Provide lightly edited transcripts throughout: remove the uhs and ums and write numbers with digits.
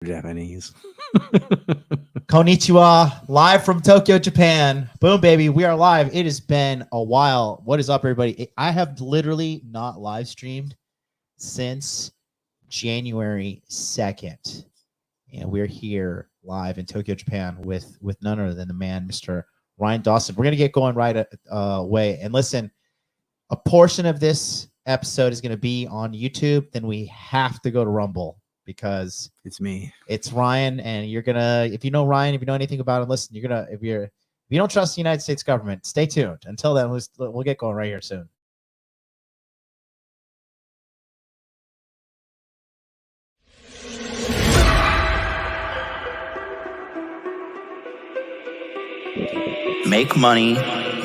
Japanese. Konnichiwa, live from Tokyo, Japan. Boom, baby. We are live. It has been a while. What is up, everybody? I have literally not live streamed since January 2nd. And we're here live in Tokyo, Japan with none other than the man, Mr. Ryan Dawson. We're going to get going right away. And listen, a portion of this episode is going to be on YouTube. Then we have to go to Rumble because It's me. it's Ryan. And you're going to, if you know Ryan, if you know anything about him, listen, you're going to, if you don't trust the United States government, stay tuned. Until then, we'll get going right here soon. Make money,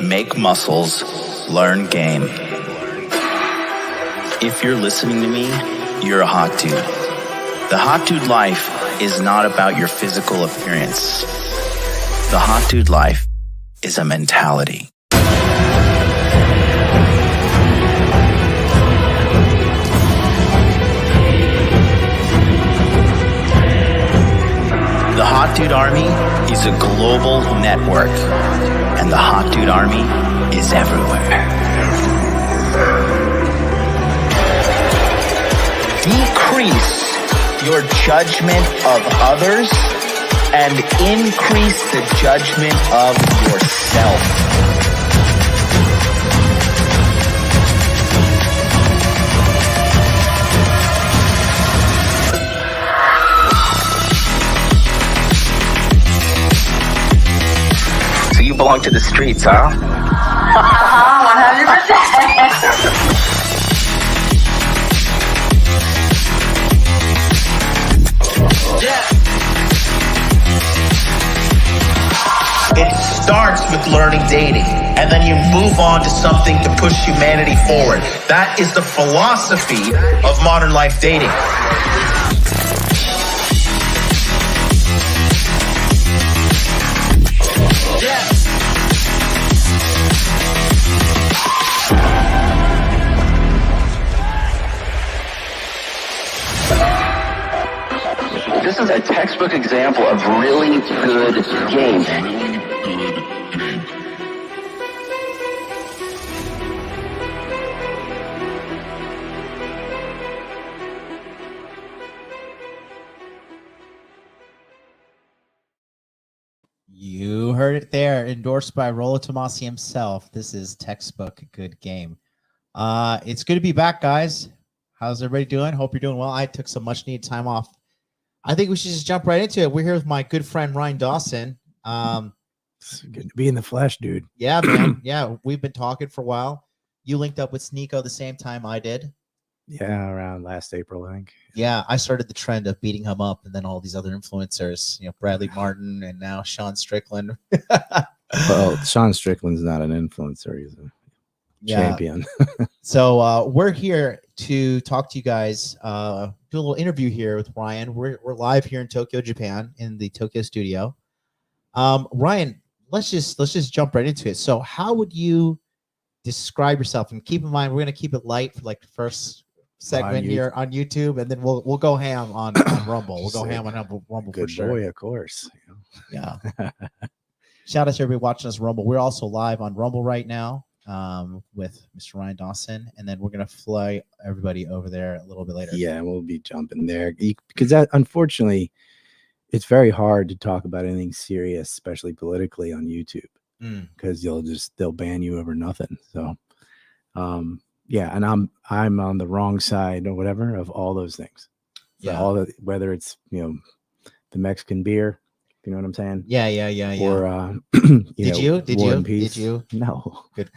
make muscles, learn game. If you're listening to me, you're a hot dude. The hot dude life is not about your physical appearance. The hot dude life is a mentality. The Hot Dude Army is a global network, and the Hot Dude Army is everywhere. Decrease your judgment of others and increase the judgment of yourself. So you belong to the streets, huh? 100%. It starts with learning dating, and then you move on to something to push humanity forward. That is the philosophy of modern life dating. This is a textbook example of really good game. You heard it there, endorsed by Rollo Tomasi himself. This is textbook good game. It's good to be back, guys. How's everybody doing? Hope you're doing well. I took some much needed time off. I think we should just jump right into it. We're here with my good friend Ryan Dawson. It's good to be in the flesh, dude. Yeah, man. Yeah, we've been talking for a while. You linked up with Sneeko the same time I did. Yeah, around last April, I think. Yeah, I started the trend of beating him up, and then all these other influencers, Bradley Martin and now Sean Strickland. Well, Sean Strickland's not an influencer. He's a champion. So we're here to talk to you guys, do a little interview here with Ryan. We're live here in Tokyo, Japan, in the Tokyo studio. Ryan, let's just jump right into it. So how would you describe yourself? And keep in mind, we're going to keep it light for like the first segment here on YouTube, and then we'll go ham on Rumble. We'll go ham on Rumble Good for sure. boy, of course. Yeah. Shout out to everybody watching us Rumble. We're also live on Rumble right now with Mr. Ryan Dawson, and then we're gonna fly everybody over there a little bit later. Yeah, we'll be jumping there because unfortunately, it's very hard to talk about anything serious, especially politically, on YouTube because they'll ban you over nothing. So, yeah, and I'm on the wrong side or whatever of all those things. Yeah, whether it's the Mexican beer. You know what I'm saying? Yeah. Or Did you? No. Good.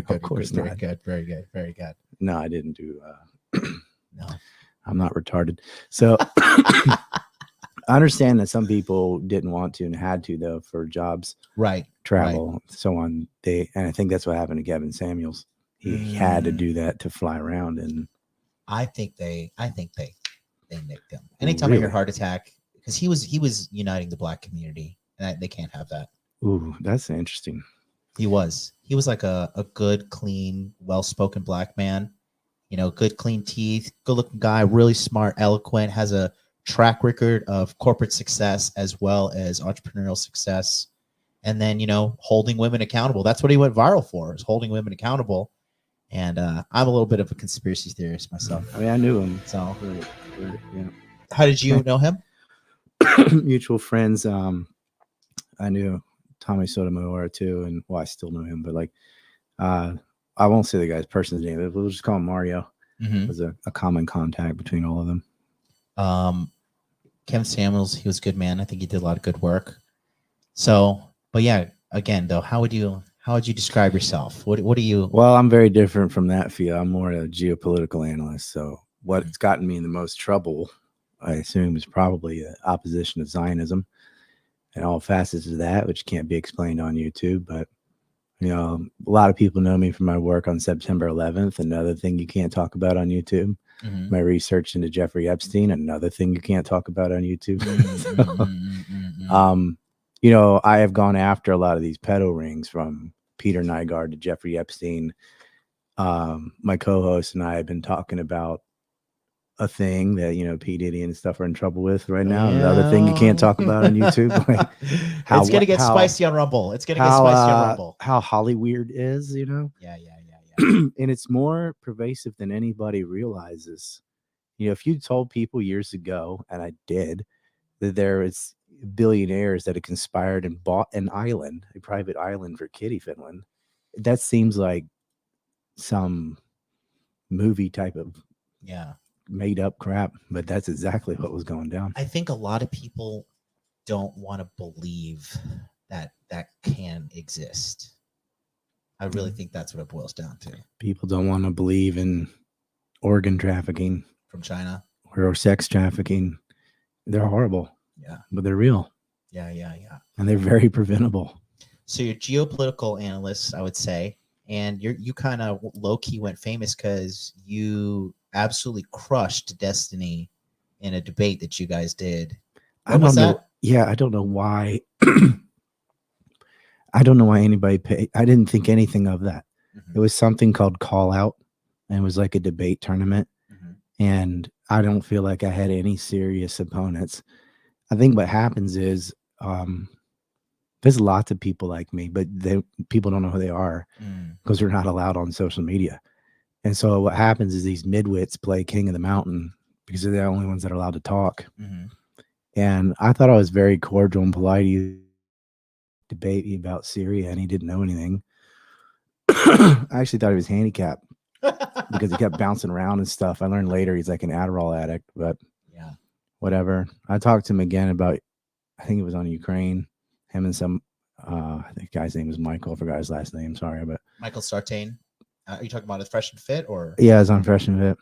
Of course very not. good. Very good. No, I didn't do. No, I'm not retarded. So I understand that some people didn't want to and had to though for jobs, right? Travel, so on. And I think that's what happened to Kevin Samuels. He had to do that to fly around, and I think they nicked him. Anytime really? I hear heart attack. Because he was uniting the black community, and they can't have that. Ooh, that's interesting. He was like a good, clean, well-spoken black man. Good, clean teeth, good-looking guy, really smart, eloquent, has a track record of corporate success as well as entrepreneurial success, and then holding women accountable. That's what he went viral for, is holding women accountable. And I'm a little bit of a conspiracy theorist myself. I mean, I knew him. So, yeah. How did you know him? Mutual friends. I knew Tommy Sotomayor too, and well, I still know him, but like, I won't say the guy's person's name, but we'll just call him Mario. Mm-hmm. It was a common contact between all of them. Kevin Samuels, he was a good man. I think he did a lot of good work. So, but yeah, again though, how would you describe yourself? What do you? Well, I'm very different from that field. I'm more a geopolitical analyst. So what's gotten me in the most trouble, I assume, is probably the opposition of Zionism and all facets of that, which can't be explained on YouTube. But a lot of people know me from my work on September 11th. Another thing you can't talk about on YouTube. Mm-hmm. My research into Jeffrey Epstein. Another thing you can't talk about on YouTube. I have gone after a lot of these pedo rings, from Peter Nygaard to Jeffrey Epstein. My co-host and I have been talking about a thing that P. Diddy and stuff are in trouble with right now. Another thing you can't talk about on YouTube. Like it's gonna get spicy on Rumble. It's gonna get spicy on Rumble. How Hollyweird is, Yeah. And it's more pervasive than anybody realizes. If you told people years ago, and I did, that there is billionaires that had conspired and bought an island, a private island for Kitty Finland, that seems like some movie type of made up crap, but that's exactly what was going down. I think a lot of people don't want to believe that can exist. I really think that's what it boils down to. People don't want to believe in organ trafficking from China or sex trafficking. They're horrible. Yeah. But they're real. Yeah. And they're very preventable. So you're geopolitical analyst, I would say, and you kind of low-key went famous because you absolutely crushed Destiny in a debate that you guys did. I don't know. Yeah, I don't know why. I don't know why anybody paid. I didn't think anything of that. Mm-hmm. It was something called Call Out, and it was like a debate tournament. Mm-hmm. And I don't feel like I had any serious opponents. I think what happens is there's lots of people like me, but people don't know who they are because they're not allowed on social media. And so what happens is these midwits play King of the Mountain because they're the only ones that are allowed to talk. Mm-hmm. And I thought I was very cordial and polite. He debate me about Syria, and he didn't know anything. I actually thought he was handicapped because he kept bouncing around and stuff. I learned later he's like an Adderall addict, but yeah, whatever. I talked to him again about, I think it was on Ukraine, him and some, I think the guy's name was Michael. I forgot his last name. Sorry, but Michael Sartain. Are you talking about his Fresh and Fit, or? Yeah, it's on Fresh and Fit.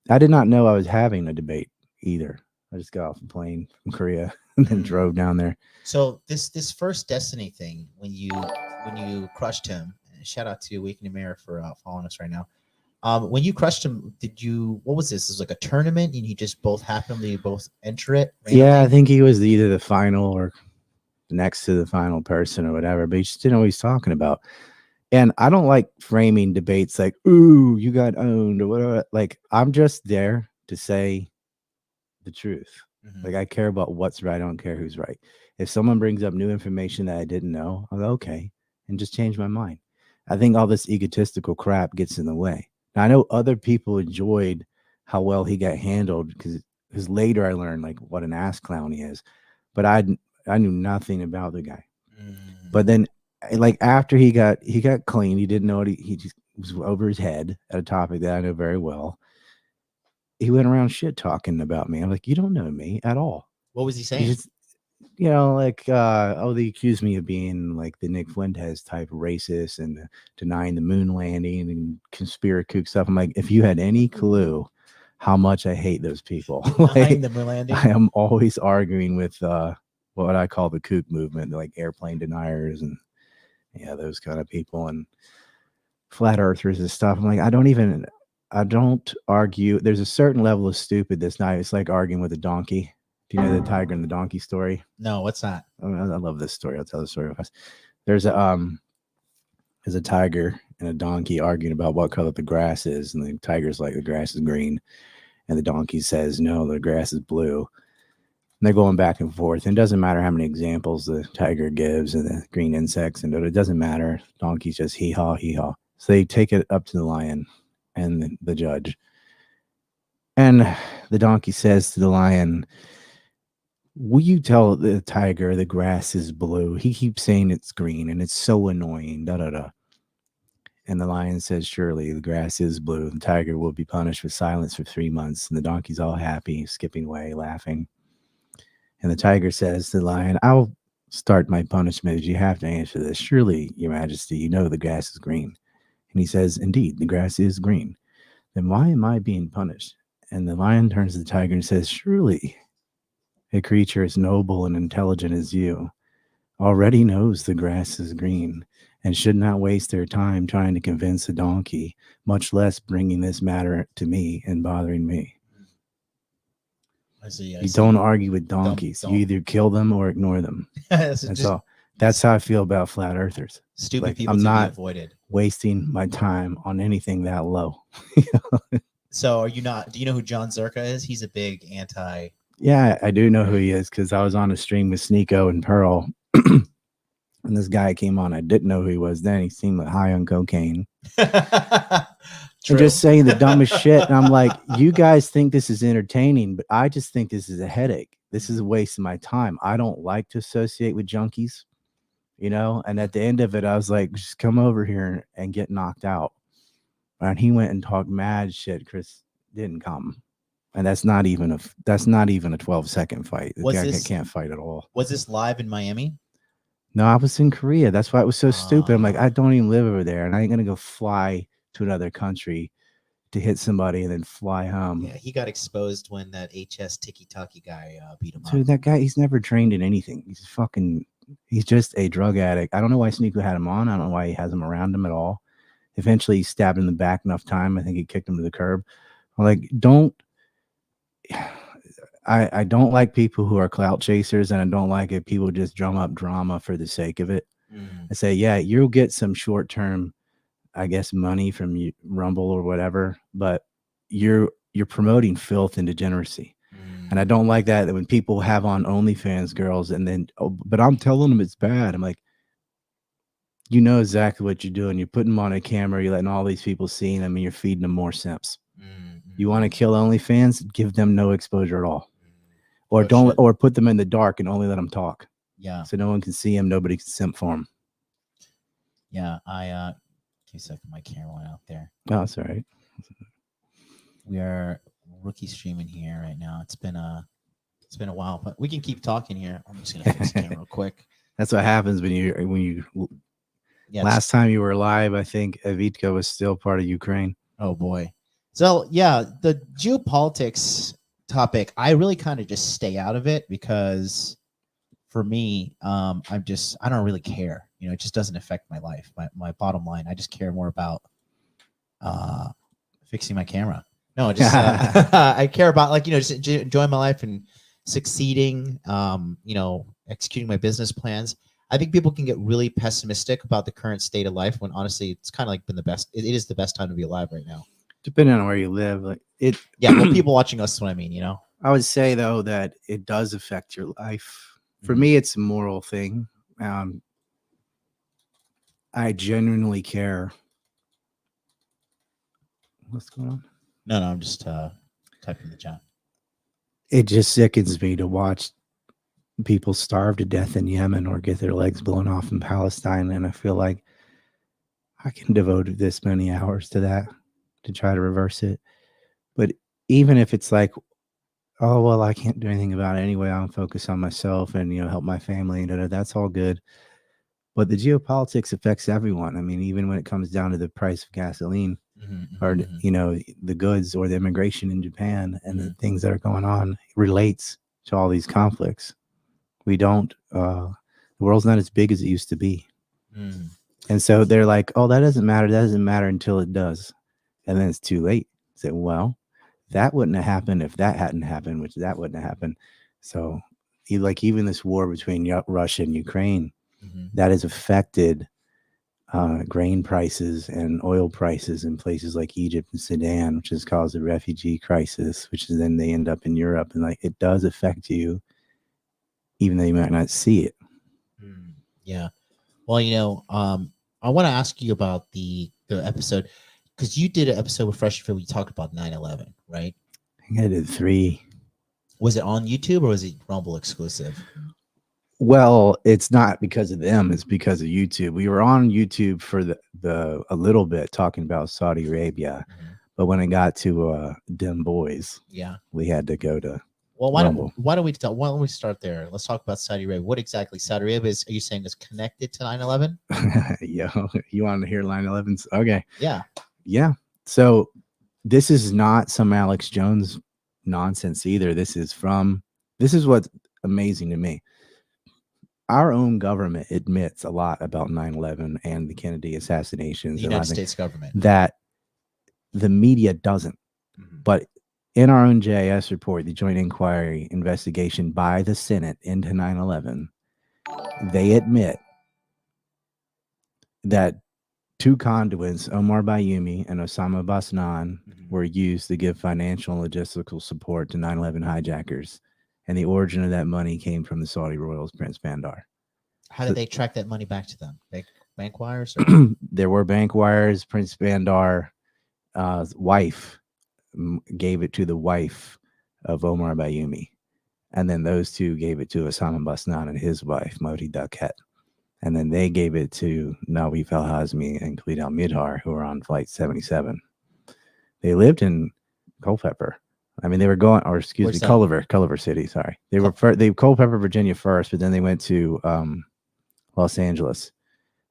I did not know I was having a debate either. I just got off the plane from Korea and then drove down there. So this first Destiny thing, when you crushed him, shout out to Awakening Mirror for following us right now. When you crushed him, what was this? It was like a tournament, and you just both happened to both enter it? Randomly? Yeah, I think he was either the final or next to the final person or whatever, but he just didn't know what he's talking about. And I don't like framing debates like, ooh, you got owned or whatever. Like, I'm just there to say the truth. Mm-hmm. Like, I care about what's right. I don't care who's right. If someone brings up new information that I didn't know, I'll go, okay, and just change my mind. I think all this egotistical crap gets in the way. Now, I know other people enjoyed how well he got handled because later I learned like what an ass clown he is, but I knew nothing about the guy. Mm-hmm. But then, like, after he got clean, he didn't know what he just was over his head at a topic that I know very well. He went around shit talking about me. I'm like, you don't know me at all. What was he saying? He just, they accused me of being like the Nick Fuentes type racist and denying the moon landing and conspiracy stuff. I'm like, if you had any clue how much I hate those people, like, the moon landing? I am always arguing with what I call the kook movement, like airplane deniers and those kind of people and flat earthers and stuff. I'm like, I don't argue. There's a certain level of stupid that's not. It's like arguing with a donkey. Do you know the tiger and the donkey story? No, what's that? I love this story. I'll tell the story. There's a tiger and a donkey arguing about what color the grass is, and the tiger's like, the grass is green, and the donkey says, no, the grass is blue. they're going back and forth. And it doesn't matter how many examples the tiger gives and the green insects, and it doesn't matter. Donkey's just hee haw, hee haw. So they take it up to the lion and the judge. And the donkey says to the lion, will you tell the tiger the grass is blue? He keeps saying it's green and it's so annoying. Da da da. And the lion says, surely the grass is blue. The tiger will be punished with silence for 3 months. And the donkey's all happy, skipping away, laughing. And the tiger says to the lion, I'll start my punishment. You have to answer this. Surely, Your Majesty, you know the grass is green. And he says, indeed, the grass is green. Then why am I being punished? And the lion turns to the tiger and says, surely a creature as noble and intelligent as you already knows the grass is green and should not waste their time trying to convince a donkey, much less bringing this matter to me and bothering me. I see. You don't argue with donkeys. Don't. You either kill them or ignore them. That's all. That's how I feel about flat earthers. Stupid people I'm to not be avoided. wasting my time on anything that low. So are you not? Do you know who John Zerka is? He's a big anti. Yeah, I do know who he is because I was on a stream with Sneeko and Pearl. And this guy came on. I didn't know who he was then. He seemed like high on cocaine. And just saying the dumbest shit. And I'm like, you guys think this is entertaining, but I just think this is a headache. This is a waste of my time. I don't like to associate with junkies, you know? And at the end of it, I was like, just come over here and get knocked out. And he went and talked mad shit. Chris didn't come. And that's not even a 12-second fight. The guy can't fight at all. Was this live in Miami? No, I was in Korea. That's why it was so stupid. I'm like, I don't even live over there, and I ain't gonna go fly to another country to hit somebody and then fly home. Yeah, he got exposed when that HS Tiki Taki guy beat him up. Dude, that guy, he's never trained in anything. He's just a drug addict. I don't know why Sneeko had him on. I don't know why he has him around him at all. Eventually, he stabbed him in the back enough time. I think he kicked him to the curb. I'm like, I don't like people who are clout chasers, and I don't like it people just drum up drama for the sake of it. I say, yeah, you'll get some short-term, I guess, money from Rumble or whatever, but you're promoting filth and degeneracy. And I don't like that when people have on OnlyFans girls and then, but I'm telling them it's bad. I'm like, you know exactly what you're doing. You're putting them on a camera. You're letting all these people see them, and you're feeding them more simps. You want to kill OnlyFans? Give them no exposure at all, or or put them in the dark and only let them talk. Yeah, so no one can see them. Nobody can simp for them. Yeah, I 2 seconds. My camera went out there. Oh, that's all right. We are rookie streaming here right now. It's been a while, but we can keep talking here. I'm just gonna fix the camera real quick. That's what happens when you. Yeah, last time you were live, I think Avitka was still part of Ukraine. Oh boy. So yeah, the geopolitics topic, I really kind of just stay out of it because for me, I don't really care. You know, it just doesn't affect my life. My bottom line, I just care more about fixing my camera. No, just I care about, like, you know, just enjoying my life and succeeding, you know, executing my business plans. I think people can get really pessimistic about the current state of life when honestly it's kind of like been the best. It is the best time to be alive right now. Depending on where you live, like it. Yeah, well, people watching us, is what I mean. You know, I would say though that it does affect your life. For me, it's a moral thing. I genuinely care. What's going on? No, I'm just typing the chat. It just sickens me to watch people starve to death in Yemen or get their legs blown off in Palestine, and I feel like I can devote this many hours to that to try to reverse it. But even if it's like, oh well, I can't do anything about it anyway, I'll focus on myself and, you know, help my family, and that's all good. But the geopolitics affects everyone. I mean, even when it comes down to the price of gasoline, or you know, the goods or the immigration in Japan and the things that are going on, relates to all these conflicts. We don't, the world's not as big as it used to be. And so they're like, oh, that doesn't matter. That doesn't matter until it does. And then it's too late. Say, well, that wouldn't have happened if that hadn't happened, which that wouldn't have happened. So like even this war between Russia and Ukraine, that has affected grain prices and oil prices in places like Egypt and Sudan, which has caused a refugee crisis, which is then they end up in Europe. And like, it does affect you even though you might not see it. Yeah. Well, I want to ask you about the episode, because you did an episode with Fresh and Fit where you talked about 9/11, right? I think I did 3. Was it on YouTube or was it Rumble exclusive? Well, it's not because of them, it's because of YouTube. We were on YouTube for the a little bit talking about Saudi Arabia, but when it got to Dem Boys, we had to go to Rumble. Why don't we start there? Let's talk about Saudi Arabia. What exactly Saudi Arabia are you saying is connected to 9/11? Yo, you want to hear 9/11's? Okay. Yeah. So this is not some Alex Jones nonsense either. This is what's amazing to me. Our own government admits a lot about 9/11 and the Kennedy assassinations. The United States government. That the media doesn't. But in our own JIS report, the Joint Inquiry Investigation by the Senate into 9/11, they admit that 2 conduits, Omar Bayoumi and Osama Basnan, were used to give financial and logistical support to 9/11 hijackers. And the origin of that money came from the Saudi royals, Prince Bandar. How did they track that money back to them? Bank wires? There were bank wires. Prince Bandar's wife gave it to the wife of Omar Bayoumi. And then those 2 gave it to Osama Basnan and his wife, Modi Duquette. And then they gave it to Nawif al-Hazmi and Khalid al-Midhar, who were on Flight 77. They lived in Culpeper. I mean, they were going, or excuse me, Culver City. Sorry, they were Culpeper, Virginia first, but then they went to Los Angeles,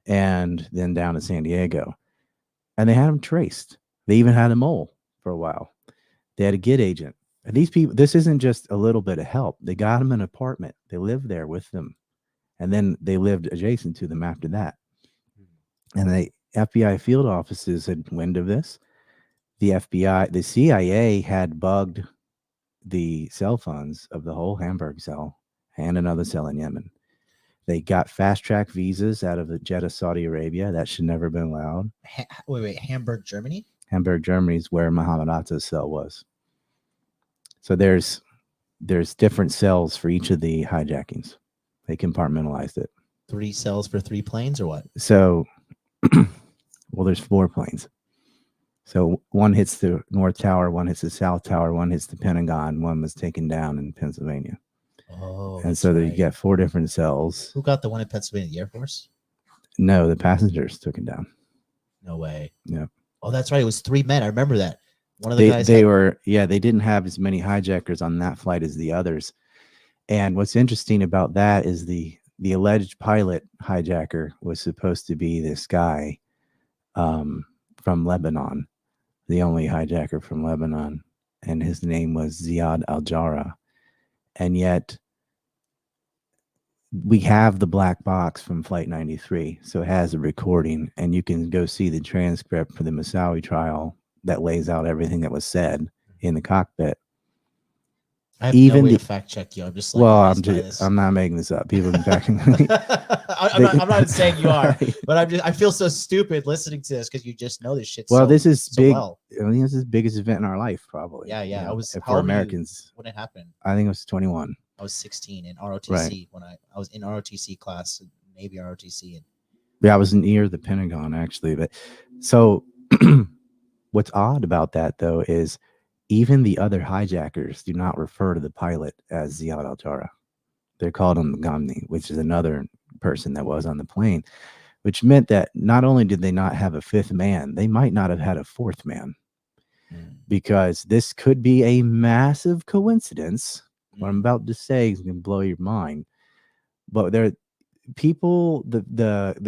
and then down to San Diego, and they had them traced. They even had a mole for a while. They had a GIT agent. And these people, this isn't just a little bit of help. They got them an apartment. They lived there with them, and then they lived adjacent to them after that. And the FBI field offices had wind of this. The CIA had bugged the cell phones of the whole Hamburg cell and another cell in Yemen. They got fast track visas out of Jeddah, Saudi Arabia. That should never have been allowed. Wait, Hamburg, Germany? Hamburg, Germany is where Muhammad Atta's cell was. So there's different cells for each of the hijackings. They compartmentalized it. 3 cells for 3 planes or what? So, well, there's 4 planes. So one hits the North Tower, one hits the South Tower, one hits the Pentagon, one was taken down in Pennsylvania. Oh, and so you get 4 different cells. Who got the one in Pennsylvania? The Air Force? No, the passengers took it down. No way. Yeah. Oh, that's right. It was 3 men. I remember that. One of the guys. They didn't have as many hijackers on that flight as the others. And what's interesting about that is the alleged pilot hijacker was supposed to be this guy from Lebanon, the only hijacker from Lebanon, and his name was Ziad Al-Jarrah. And yet we have the black box from Flight 93, so it has a recording, and you can go see the transcript for the Moussaoui trial that lays out everything that was said in the cockpit. I have no way to fact check you. I'm just like, I'm not making this up. People have been facting me. I'm not saying you are, but I feel so stupid listening to this because you just know this shit. Well, this is so big. Well. I think this is the biggest event in our life, probably. Yeah. I was for Americans when it happened. I think it was 21. I was 16 in ROTC when I was in ROTC class, Navy ROTC. Yeah, I was near the Pentagon actually. But so what's odd about that though is even the other hijackers do not refer to the pilot as Ziad Al-Jarrah. They're called him Ghamni, which is another person that was on the plane, which meant that not only did they not have a 5th man, they might not have had a 4th man, because this could be a massive coincidence. What I'm about to say is going to blow your mind, but the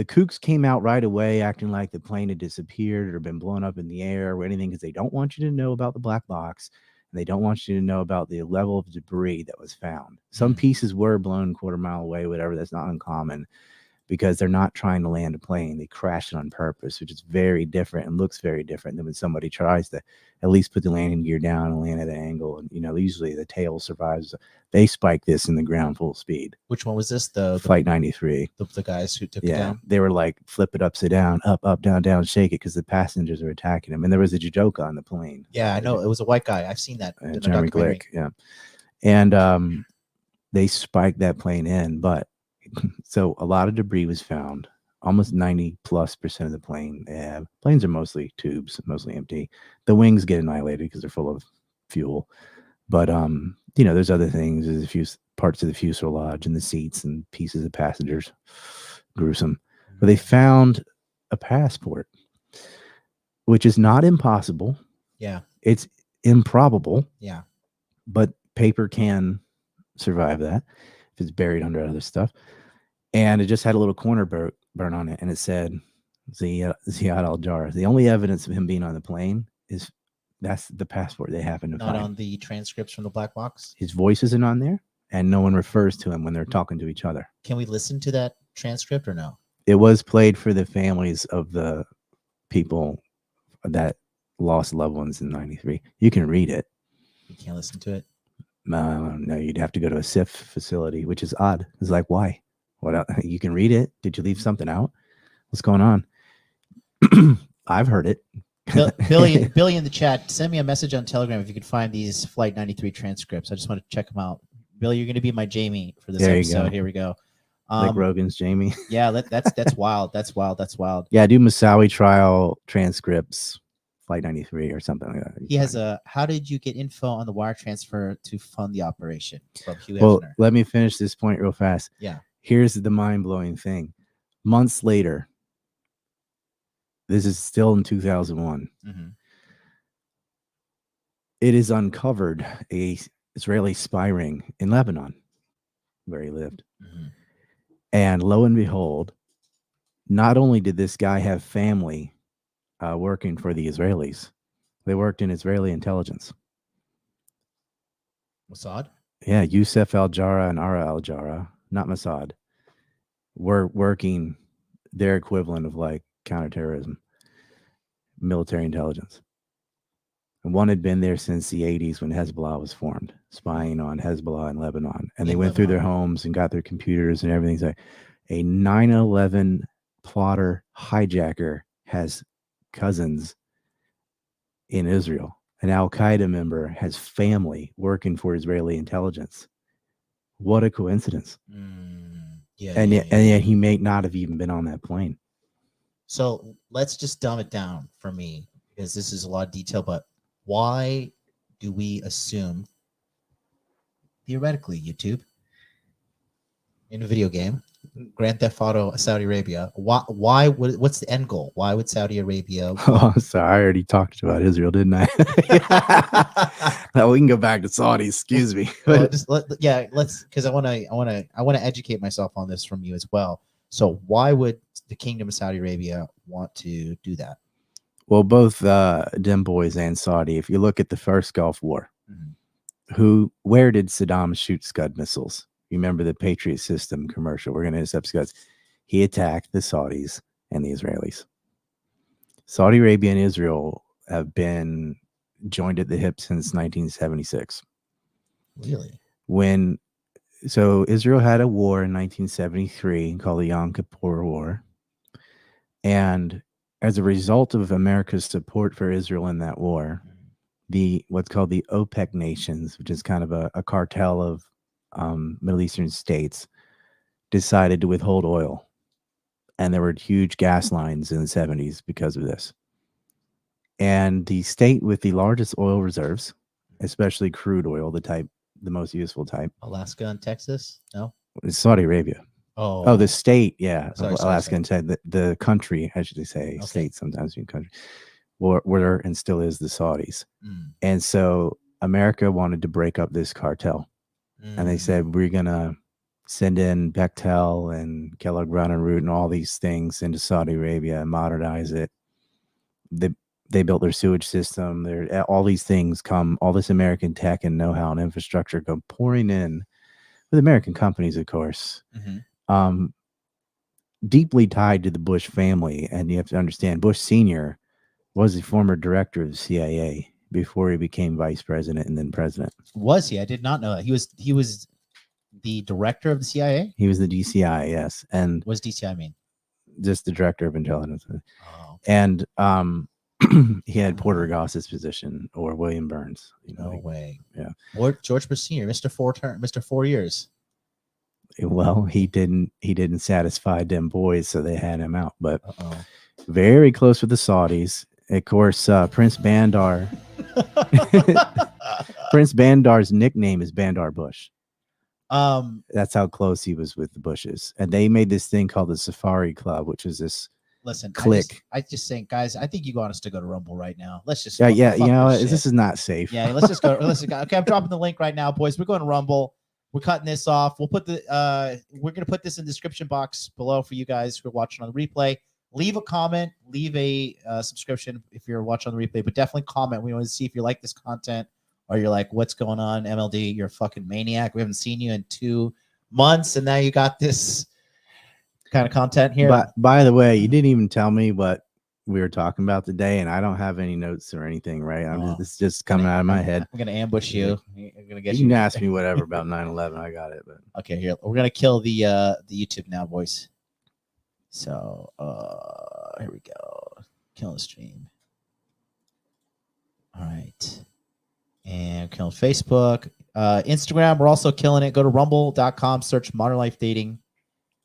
kooks came out right away acting like the plane had disappeared or been blown up in the air or anything, because they don't want you to know about the black box, and they don't want you to know about the level of debris that was found. Some pieces were blown 1/4 mile away, whatever. That's not uncommon, because they're not trying to land a plane. They crash it on purpose, which is very different and looks very different than when somebody tries to at least put the landing gear down and land at an angle. And, usually the tail survives. They spike this in the ground full speed. Which one was this? The Flight 93. The guys who took it down? They were like, flip it upside down, up, down, down, shake it, because the passengers were attacking them. And there was a judoka on the plane. Yeah, I know. It was a white guy. I've seen that. Jeremy Glick, yeah. And they spiked that plane in. But so a lot of debris was found. Almost 90+% of the plane. Planes are mostly tubes, mostly empty. The wings get annihilated because they're full of fuel. But there's other things. There's a few parts of the fuselage and the seats and pieces of passengers. Gruesome. But they found a passport, which is not impossible. Yeah. It's improbable. Yeah. But paper can survive that if it's buried under other stuff. And it just had a little corner burn on it, and it said Ziad al-Jarrah. The only evidence of him being on the plane is that's the passport they happen to Not find. on the transcripts from the black box. His voice isn't on there, and no one refers to him when they're talking to each other. Can we listen to that transcript or no? It was played for the families of the people that lost loved ones in '93. You can read it. You can't listen to it. No, you'd have to go to a SIF facility, which is odd. It's like, why? What? You can read it. Did you leave something out? What's going on? I've heard it. Billy in the chat, send me a message on Telegram if you could find these Flight 93 transcripts. I just want to check them out. Billy, you're going to be my Jamie for this episode. Here we go. Like Rogan's Jamie. Yeah, that's wild. That's wild. That's wild. Yeah, do Moussaoui trial transcripts, Flight 93 or something like that. He has how did you get info on the wire transfer to fund the operation? From Hugh Well, Hefner. let me finish this point real fast. Yeah. Here's the mind-blowing thing. Months later, this is still in 2001. Mm-hmm. It is uncovered a Israeli spy ring in Lebanon, where he lived. Mm-hmm. And lo and behold, not only did this guy have family working for the Israelis, they worked in Israeli intelligence. Mossad? Yeah, Youssef al-Jarrah and Ara al-Jarrah, not Mossad, were working their equivalent of like counterterrorism, military intelligence. And one had been there since the 80s when Hezbollah was formed, spying on Hezbollah in Lebanon. And they went through their homes and got their computers and everything. So a 9/11 plotter hijacker has cousins in Israel. An Al-Qaeda member has family working for Israeli intelligence. What a coincidence. And yet he may not have even been on that plane. So let's just dumb it down for me, because this is a lot of detail, but why do we assume, theoretically, YouTube, in a video game, Grand Theft Auto Saudi Arabia, what's the end goal? Why would Saudi Arabia? Oh, sorry, I already talked about Israel, didn't I? Now we can go back to Saudi. Excuse me. Well, let's, because I want to educate myself on this from you as well. So why would the Kingdom of Saudi Arabia want to do that? Well, both Dim Boys and Saudi. If you look at the first Gulf War, where did Saddam shoot Scud missiles? You remember the Patriot system commercial? We're going to intercept Scuds. He attacked the Saudis and the Israelis. Saudi Arabia and Israel have been joined at the hip since 1976. Really? So Israel had a war in 1973 called the Yom Kippur War. And as a result of America's support for Israel in that war, what's called the OPEC nations, which is kind of a cartel of Middle Eastern states, decided to withhold oil. And there were huge gas lines in the 70s because of this. And the state with the largest oil reserves, especially crude oil, the most useful type. Alaska and Texas? No? It's Saudi Arabia. Oh, the state, yeah. Sorry, Alaska and the country, I should say, okay. State sometimes mean country, were and still is the Saudis. And so America wanted to break up this cartel. And they said, we're going to send in Bechtel and Kellogg Brown and Root and all these things into Saudi Arabia and modernize it. They built their sewage system. All these things all this American tech and know-how and infrastructure come pouring in with American companies, of course. Deeply tied to the Bush family. And you have to understand, Bush Sr. was the former director of the CIA before he became vice president and then president. Was he? I did not know that. He was the director of the CIA? He was the DCI, yes. And what does DCI mean? Just the director of intelligence. Oh. And he had Porter Goss's position or William Burns. No way. Yeah. George Bush Sr., Mr. 4 years. Well, he didn't satisfy them boys, so they had him out. But very close with the Saudis. Of course, Prince Bandar. Prince Bandar's nickname is Bandar Bush. That's how close he was with the Bushes. And they made this thing called the Safari Club, which is this clique. I just think, guys, I think you want us to go to Rumble right now. Let's just yeah. You know, this is not safe. Yeah, let's just go. Okay, I'm dropping the link right now, boys. We're going to Rumble. We're cutting this off. We'll put we're gonna put this in the description box below for you guys who are watching on the replay. Leave a comment, leave a subscription if you're watching on the replay, but definitely comment. We want to see if you like this content or you're like, what's going on, MLD? You're a fucking maniac. We haven't seen you in 2 months, and now you got this kind of content here. But by the way, you didn't even tell me what we were talking about today, and I don't have any notes or anything, right? It's just coming out of my head. I'm gonna ambush you. I'm gonna get you can ask me whatever about 9/11. I got it. But okay, here we're gonna kill the YouTube now, boys. So here we go. Kill the stream. All right, and killing Facebook, Instagram. We're also killing it. Go to rumble.com, search Modern Life Dating.